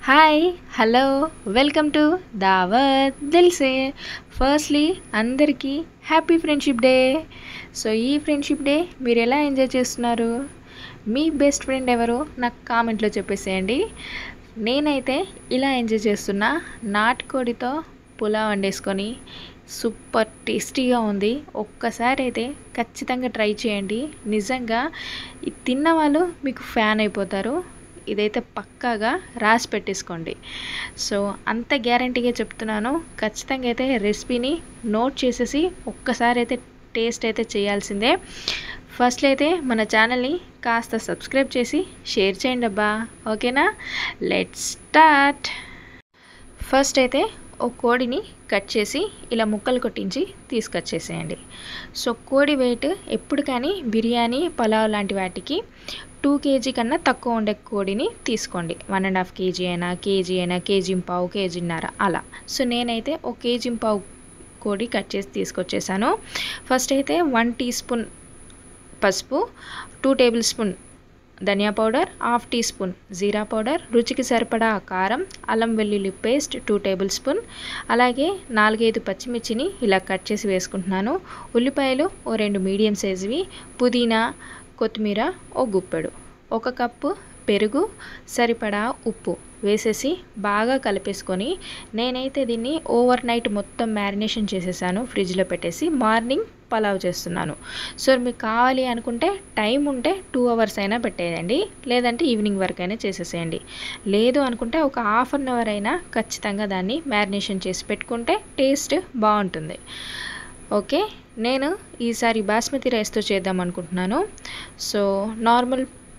Hi hello welcome to దావత్ దిల్సే. Firstly అందరికీ happy friendship day. So ఈ ఫ్రెండ్షిప్ డే మీరు ఎలా ఎంజాయ్ చేస్తున్నారు? మీ బెస్ట్ ఫ్రెండ్ ఎవరో నాకు కామెంట్లో చెప్పేసేయండి. నేనైతే ఇలా ఎంజాయ్ చేస్తున్నా. నాటుకోడితో పులావ్ వండేసుకొని సూపర్ టేస్టీగా ఉంది. ఒక్కసారి అయితే ఖచ్చితంగా ట్రై చేయండి. నిజంగా ఇది తిన్న వాళ్ళు మీకు ఫ్యాన్ అయిపోతారు. ఇదైతే పక్కాగా రాసి పెట్టేసుకోండి. సో అంత గ్యారంటీగా చెప్తున్నాను. ఖచ్చితంగా అయితే రెసిపీని నోట్ చేసేసి ఒక్కసారి అయితే టేస్ట్ అయితే చేయాల్సిందే. ఫస్ట్ అయితే మన ఛానల్ని కాస్త సబ్స్క్రైబ్ చేసి షేర్ చేయండి అబ్బా. ఓకేనా? Let's start. ఫస్ట్ అయితే ఒక కోడిని కట్ చేసి ఇలా ముక్కలు కొట్టించి తీసుకొచ్చేసేయండి. సో కోడి వెయిట్ ఎప్పుడు కానీ బిర్యానీ పలావ్ లాంటి వాటికి 2 kg కన్నా తక్కువ ఉండే కోడిని తీసుకోండి. 1.5 kg అయినా కేజీ పావు కేజీన్నర అలా. సో నేనైతే 1 kg పావు కోడి కట్ చేసి తీసుకొచ్చేసాను. ఫస్ట్ అయితే 1 టీ స్పూన్ పసుపు, 2 టేబుల్ స్పూన్ ధనియా పౌడర్, 1/2 టీ స్పూన్ జీరా పౌడర్, రుచికి సరిపడా కారం, అల్లం వెల్లుల్లి పేస్ట్ 2 టేబుల్ స్పూన్, అలాగే 4-5 పచ్చిమిర్చిని ఇలా కట్ చేసి వేసుకుంటున్నాను. ఉల్లిపాయలు 2 మీడియం సైజువి, పుదీనా కొత్తిమీర గుప్పెడు, 1 కప్పు పెరుగు, సరిపడా ఉప్పు వేసేసి బాగా కలిపేసుకొని నేనైతే దీన్ని ఓవర్ నైట్ మొత్తం మ్యారినేషన్ చేసేసాను. ఫ్రిడ్జ్లో పెట్టేసి మార్నింగ్ పలావ్ చేస్తున్నాను. సో మీకు కావాలి అనుకుంటే టైం ఉంటే 2 hours అయినా పెట్టేయండి, లేదంటే ఈవినింగ్ వరకు అయినా చేసేసేయండి. లేదు అనుకుంటే ఒక ½ an hour అయినా ఖచ్చితంగా దాన్ని మ్యారినేషన్ చేసి పెట్టుకుంటే టేస్ట్ బాగుంటుంది. ఓకే, నేను ఈసారి బాస్మతి రైస్తో చేద్దాం అనుకుంటున్నాను. సో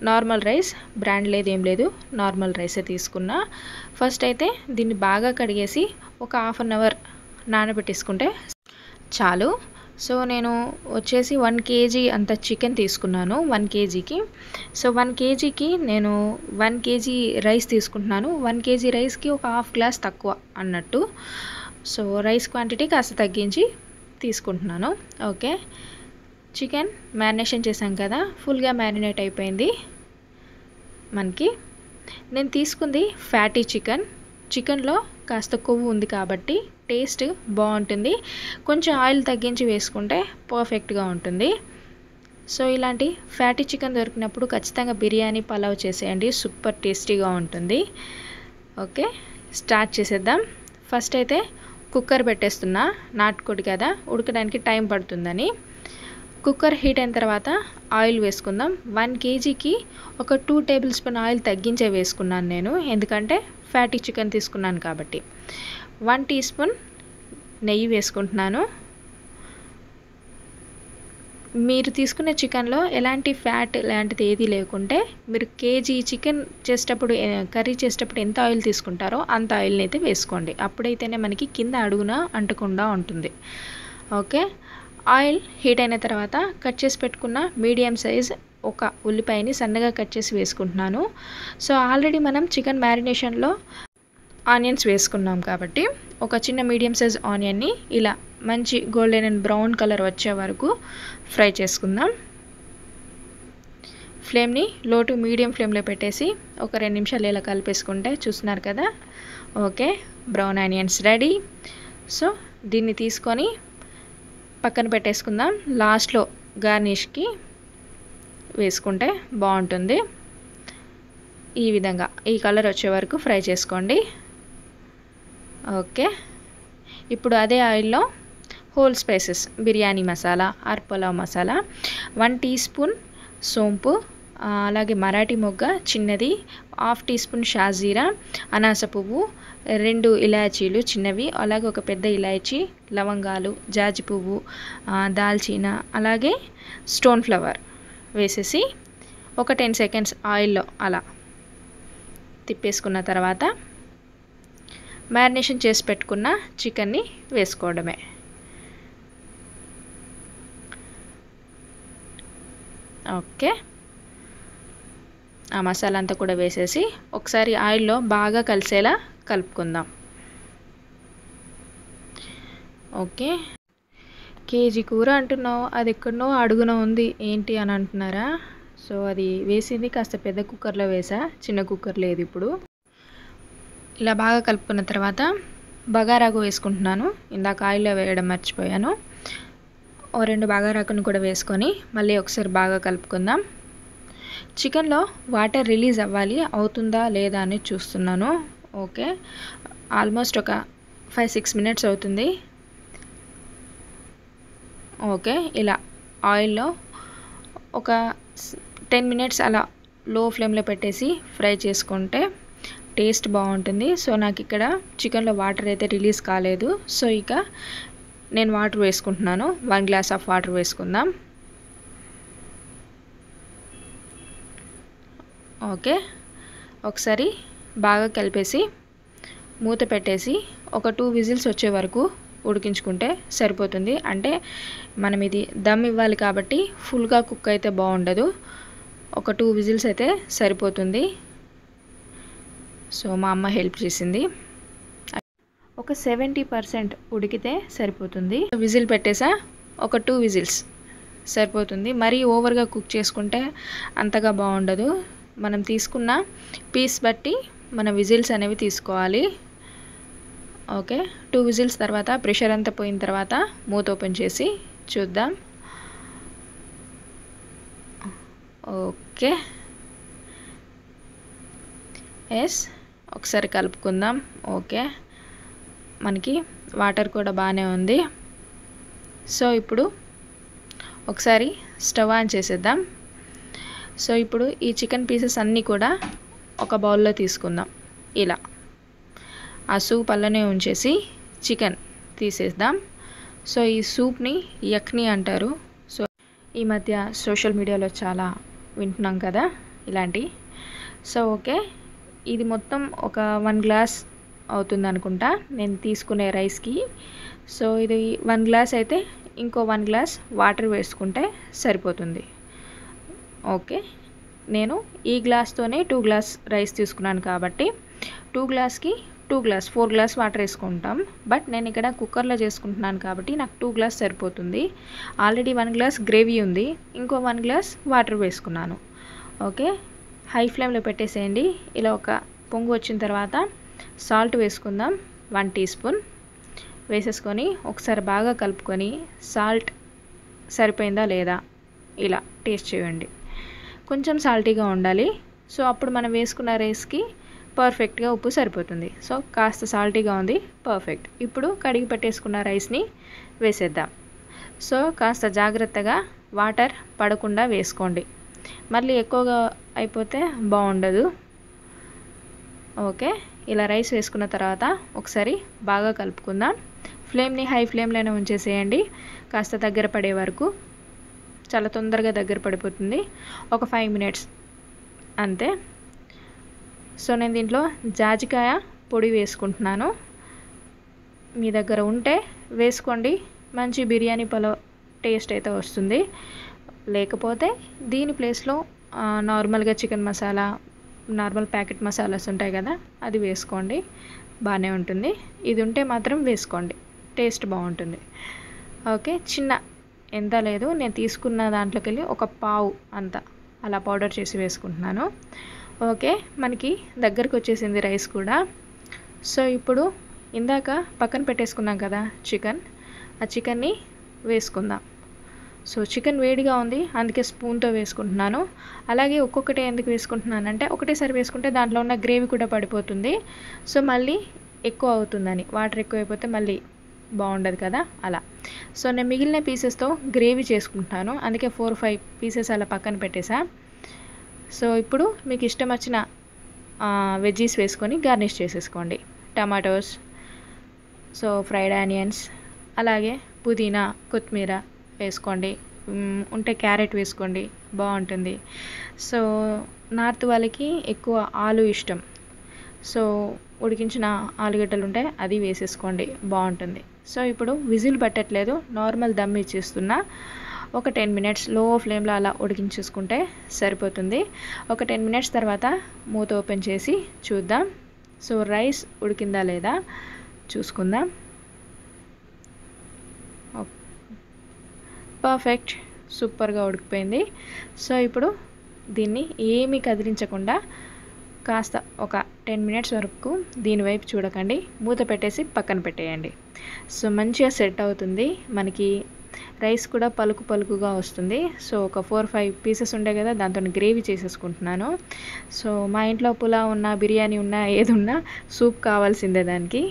నార్మల్ రైస్, బ్రాండ్ లేదు ఏం లేదు, నార్మల్ రైసే తీసుకున్నా. ఫస్ట్ అయితే దీన్ని బాగా కడిగేసి ఒక ½ an hour నానబెట్టేసుకుంటే చాలు. సో నేను వచ్చేసి 1 kg అంత చికెన్ తీసుకున్నాను 1 kgకి. సో 1 kgకి నేను 1 kg రైస్ తీసుకుంటున్నాను. 1 kg రైస్కి ఒక ½ గ్లాస్ తక్కువ అన్నట్టు. సో రైస్ క్వాంటిటీ కాస్త తగ్గించి తీసుకుంటున్నాను. ఓకే, చికెన్ మ్యారినేషన్ చేశాం కదా, ఫుల్గా మ్యారినేట్ అయిపోయింది మనకి. నేను తీసుకుంది ఫ్యాటీ చికెన్లో కాస్త కొవ్వు ఉంది కాబట్టి టేస్ట్ బాగుంటుంది. కొంచెం ఆయిల్ తగ్గించి వేసుకుంటే పర్ఫెక్ట్గా ఉంటుంది. సో ఇలాంటి ఫ్యాటీ చికెన్ దొరికినప్పుడు ఖచ్చితంగా బిర్యానీ పలావ్ చేసేయండి, సూపర్ టేస్టీగా ఉంటుంది. ఓకే, స్టార్ట్ చేసేద్దాం. ఫస్ట్ అయితే కుక్కర్ పెట్టేస్తున్నా. నాటుకోడి కదా, ఉడకడానికి టైం పడుతుందని. కుక్కర్ హీట్ అయిన తర్వాత ఆయిల్ వేసుకుందాం. 1 kgకి ఒక 2 టేబుల్ స్పూన్ ఆయిల్ తగ్గించే వేసుకున్నాను నేను, ఎందుకంటే ఫ్యాటీ చికెన్ తీసుకున్నాను కాబట్టి. 1 టీ స్పూన్ నెయ్యి వేసుకుంటున్నాను. మీరు తీసుకునే చికెన్లో ఎలాంటి ఫ్యాట్ లాంటిది ఏది లేకుంటే మీరు కేజీ చికెన్ చేసేటప్పుడు కర్రీ చేసేటప్పుడు ఎంత ఆయిల్ తీసుకుంటారో అంత ఆయిల్ని అయితే వేసుకోండి. అప్పుడైతేనే మనకి కింద అడుగున అంటకుండా ఉంటుంది. ఓకే, ఆయిల్ హీట్ అయిన తర్వాత కట్ చేసి పెట్టుకున్న మీడియం సైజ్ ఒక ఉల్లిపాయని సన్నగా కట్ చేసి వేసుకుంటున్నాను. సో ఆల్రెడీ మనం చికెన్ మ్యారినేషన్లో ఆనియన్స్ వేసుకున్నాం కాబట్టి ఒక చిన్న మీడియం సైజ్ ఆనియన్ని ఇలా మంచి గోల్డెన్ అండ్ బ్రౌన్ కలర్ వచ్చే వరకు ఫ్రై చేసుకుందాం. ఫ్లేమ్ని లో టు మీడియం ఫ్లేమ్లో పెట్టేసి ఒక 2 నిమిషాలు ఇలా కలిపేసుకుంటే చూస్తున్నారు కదా. Okay, brown onions ready. So దీన్ని తీసుకొని పక్కన పెట్టేసుకుందాం. లాస్ట్లో గార్నిష్కి వేసుకుంటే బాగుంటుంది. ఈ విధంగా ఈ కలర్ వచ్చే వరకు ఫ్రై చేసుకోండి. ఓకే, ఇప్పుడు అదే ఆయిల్లో whole spices, biryani masala or pulao masala, 1 teaspoon సోంపు, అలాగే మరాఠీ మొగ్గ చిన్నది, 1/2 టీ స్పూన్ షాజీరా, అనాస పువ్వు, 2 ఇలాచీలు చిన్నవి, అలాగే ఒక పెద్ద ఇలాచీ, లవంగాలు, జాజి పువ్వు, దాల్చిన, అలాగే స్టోన్ ఫ్లవర్ వేసేసి ఒక 10 seconds ఆయిల్లో అలా తిప్పేసుకున్న తర్వాత మ్యారినేషన్ చేసి పెట్టుకున్న చికెన్ని వేసుకోవడమే. ఓకే, ఆ మసాలా అంతా కూడా వేసేసి ఒకసారి ఆయిల్లో బాగా కలిసేలా కలుపుకుందాం. ఓకే, కేజీ కూర అంటున్నావు, అది ఎక్కడనో అడుగున ఉంది ఏంటి అని అంటున్నారా? సో అది వేసింది కాస్త పెద్ద కుక్కర్లో వేసా, చిన్న కుక్కర్ లేదు ఇప్పుడు. ఇలా బాగా కలుపుకున్న తర్వాత బగారాకు వేసుకుంటున్నాను. ఇందాక ఆయిల్లో వేయడం మర్చిపోయాను. ఓ 2 బగారాకును కూడా వేసుకొని మళ్ళీ ఒకసారి బాగా కలుపుకుందాం. చికెన్లో వాటర్ రిలీజ్ అవ్వాలి, అవుతుందా లేదా అని చూస్తున్నాను. ఓకే, ఆల్మోస్ట్ ఒక 5-6 మినిట్స్ అవుతుంది. ఓకే, ఇలా ఆయిల్లో ఒక 10 మినిట్స్ అలా లో ఫ్లేమ్లో పెట్టేసి ఫ్రై చేసుకుంటే టేస్ట్ బాగుంటుంది. సో నాకు ఇక్కడ చికెన్లో వాటర్ అయితే రిలీజ్ కాలేదు. సో ఇక నేను వాటర్ వేసుకుంటున్నాను. 1 గ్లాస్ ఆఫ్ వాటర్ వేసుకుందాం. ఓకే, ఒకసారి బాగా కలిపేసి మూత పెట్టేసి ఒక 2 విజిల్స్ వచ్చే వరకు ఉడికించుకుంటే సరిపోతుంది. అంటే మనం ఇది దమ్ ఇవ్వాలి కాబట్టి ఫుల్గా కుక్ అయితే బాగుండదు. ఒక 2 విజిల్స్ అయితే సరిపోతుంది. సో మా అమ్మ హెల్ప్ చేసింది. ఒక 70% ఉడికితే సరిపోతుంది. విజిల్ పెట్టేసా, ఒక 2 విజిల్స్ సరిపోతుంది. మరీ ఓవర్గా కుక్ చేసుకుంటే అంతగా బాగుండదు. మనం తీసుకున్న పీస్ బట్టి మన విజిల్స్ అనేవి తీసుకోవాలి. ఓకే, 2 విజిల్స్ తర్వాత ప్రెషర్ అంతా పోయిన తర్వాత మూత ఓపెన్ చేసి చూద్దాం. ఓకే, ఎస్, ఒకసారి కలుపుకుందాం. ఓకే, మనకి వాటర్ కూడా బాగానే ఉంది. సో ఇప్పుడు ఒకసారి స్టవ్ ఆన్ చేసేద్దాం. సో ఇప్పుడు ఈ చికెన్ పీసెస్ అన్నీ కూడా ఒక బౌల్లో తీసుకుందాం. ఇలా ఆ సూప్ అల్లనే ఉంచేసి చికెన్ తీసేద్దాం. సో ఈ సూప్ని యక్ని అంటారు. సో ఈ మధ్య సోషల్ మీడియాలో చాలా వింటున్నాం కదా ఇలాంటి. సో ఓకే, ఇది మొత్తం ఒక 1 గ్లాస్ అవుతుంది అనుకుంటా నేను తీసుకునే రైస్కి. సో ఇది 1 గ్లాస్ అయితే ఇంకో 1 గ్లాస్ వాటర్ వేసుకుంటే సరిపోతుంది. ఓకే, నేను ఈ గ్లాస్తోనే 2 గ్లాస్ రైస్ తీసుకున్నాను కాబట్టి 2 గ్లాస్కి 2 గ్లాస్ 4 గ్లాస్ వాటర్ వేసుకుంటాం. బట్ నేను ఇక్కడ కుక్కర్లో చేసుకుంటున్నాను కాబట్టి నాకు 2 గ్లాస్ సరిపోతుంది. ఆల్రెడీ 1 గ్లాస్ గ్రేవీ ఉంది, ఇంకో 1 గ్లాస్ వాటర్ వేసుకున్నాను. ఓకే, హై ఫ్లేమ్లో పెట్టేసేయండి. ఇలా ఒక పొంగు వచ్చిన తర్వాత సాల్ట్ వేసుకుందాం. 1 టీ స్పూన్ వేసేసుకొని ఒకసారి బాగా కలుపుకొని సాల్ట్ సరిపోయిందా లేదా ఇలా టేస్ట్ చేయండి. కొంచెం సాల్టీగా ఉండాలి. సో అప్పుడు మనం వేసుకున్న రైస్కి పర్ఫెక్ట్గా ఉప్పు సరిపోతుంది. సో కాస్త సాల్టీగా ఉంది, పర్ఫెక్ట్. ఇప్పుడు కడిగి పెట్టేసుకున్న రైస్ని వేసేద్దాం. సో కాస్త జాగ్రత్తగా వాటర్ పడకుండా వేసుకోండి, మళ్ళీ ఎక్కువగా అయిపోతే బాగుండదు. ఓకే, ఇలా రైస్ వేసుకున్న తర్వాత ఒకసారి బాగా కలుపుకుందాం. ఫ్లేమ్ని హై ఫ్లేమ్లోనే ఉంచేసేయండి కాస్త దగ్గర పడే వరకు. చాలా తొందరగా దగ్గర పడిపోతుంది. ఒక 5 మినిట్స్ అంతే. సో నేను దీంట్లో జాజికాయ పొడి వేసుకుంటున్నాను. మీ దగ్గర ఉంటే వేసుకోండి, మంచి బిర్యానీ పలావ్ టేస్ట్ అయితే వస్తుంది. లేకపోతే దీని ప్లేస్లో నార్మల్గా chicken masala, normal packet masalas ఉంటాయి కదా, అది వేసుకోండి, బాగానే ఉంటుంది. ఇది ఉంటే మాత్రం వేసుకోండి, టేస్ట్ బాగుంటుంది. ఓకే, చిన్న ఎంత లేదు, నేను తీసుకున్న దాంట్లోకి వెళ్ళి ఒక పావు అంత అలా పౌడర్ చేసి వేసుకుంటున్నాను. ఓకే, మనకి దగ్గరకు వచ్చేసింది రైస్ కూడా. సో ఇప్పుడు ఇందాక పక్కన పెట్టేసుకున్నాం కదా చికెన్, ఆ చికెన్ని వేసుకుందాం. సో చికెన్ వేడిగా ఉంది, అందుకే స్పూన్తో వేసుకుంటున్నాను. అలాగే ఒక్కొక్కటే ఎందుకు వేసుకుంటున్నానంటే ఒకటేసారి వేసుకుంటే దాంట్లో ఉన్న గ్రేవీ కూడా పడిపోతుంది. సో మళ్ళీ ఎక్కువ అవుతుందని, వాటర్ ఎక్కువైపోతే మళ్ళీ బాగుండదు కదా, అలా. సో నేను మిగిలిన పీసెస్తో గ్రేవీ చేసుకుంటాను, అందుకే 4-5 పీసెస్ అలా పక్కన పెట్టేసా. సో ఇప్పుడు మీకు ఇష్టం వచ్చిన వెజ్జీస్ వేసుకొని గార్నిష్ చేసేసుకోండి. టమాటోస్, సో ఫ్రైడ్ ఆనియన్స్, అలాగే పుదీనా, కొత్తిమీర వేసుకోండి. ఉంటే క్యారెట్ వేసుకోండి, బాగుంటుంది. సో నార్త్ వాళ్ళకి ఎక్కువ ఆలు ఇష్టం. సో ఉడికించిన ఆలుగడ్డలు ఉంటే అది వేసేసుకోండి, బాగుంటుంది. సో ఇప్పుడు విజిల్ పెట్టట్లేదు, నార్మల్ దమ్ ఇచ్చేస్తున్నా. ఒక 10 మినిట్స్ లో ఫ్లేమ్లో అలా ఉడికించేసుకుంటే సరిపోతుంది. ఒక 10 మినిట్స్ తర్వాత మూత ఓపెన్ చేసి చూద్దాం. సో రైస్ ఉడికిందా లేదా చూసుకుందాం. పర్ఫెక్ట్, సూపర్గా ఉడికిపోయింది. సో ఇప్పుడు దీన్ని ఏమీ కదిలించకుండా కాస్త ఒక 10 మినిట్స్ వరకు దీని వైపు చూడకండి, మూత పెట్టేసి పక్కన పెట్టేయండి. సో మంచిగా సెట్ అవుతుంది, మనకి రైస్ కూడా పలుకు పలుకుగా వస్తుంది. సో ఒక 4-5 పీసెస్ ఉండే కదా, దాంతో గ్రేవీ చేసేసుకుంటున్నాను. సో మా ఇంట్లో పులావ్ ఉన్నా, బిర్యానీ ఉన్నా, ఏది ఉన్నా సూప్ కావాల్సిందే దానికి.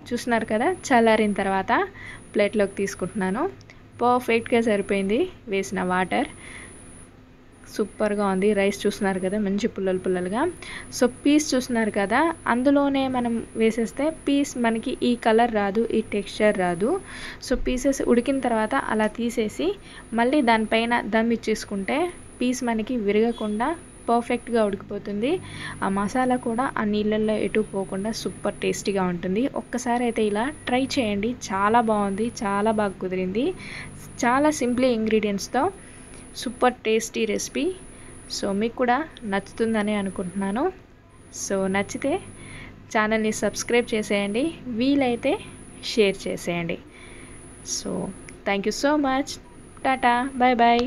చూస్తున్నారు కదా, చల్లారిన తర్వాత ప్లేట్లోకి తీసుకుంటున్నాను. పర్ఫెక్ట్గా సరిపోయింది వేసిన వాటర్. సూపర్గా ఉంది. రైస్ చూస్తున్నారు కదా, మంచి పుల్లలు పుల్లలుగా. సో పీస్ చూస్తున్నారు కదా, అందులోనే మనం వేసేస్తే పీస్ మనకి ఈ కలర్ రాదు, ఈ టెక్స్చర్ రాదు. సో పీసెస్ ఉడికిన తర్వాత అలా తీసేసి మళ్ళీ దానిపైన దమ్ ఇచ్చేసుకుంటే పీస్ మనకి విరగకుండా పర్ఫెక్ట్గా ఉడికిపోతుంది. ఆ మసాలా కూడా ఆ నీళ్ళల్లో ఎటు పోకుండా సూపర్ టేస్టీగా ఉంటుంది. ఒక్కసారి అయితే ఇలా ట్రై చేయండి, చాలా బాగుంది, చాలా బాగా కుదిరింది. చాలా సింపుల్ ఇంగ్రీడియంట్స్తో సూపర్ టేస్టీ రెసిపీ. సో మీకు కూడా నచ్చుతుందని అనుకుంటున్నాను. సో నచ్చితే ఛానల్ని సబ్స్క్రైబ్ చేసేయండి, వీలైతే షేర్ చేసేయండి. So thank you so much. Tata, bye bye.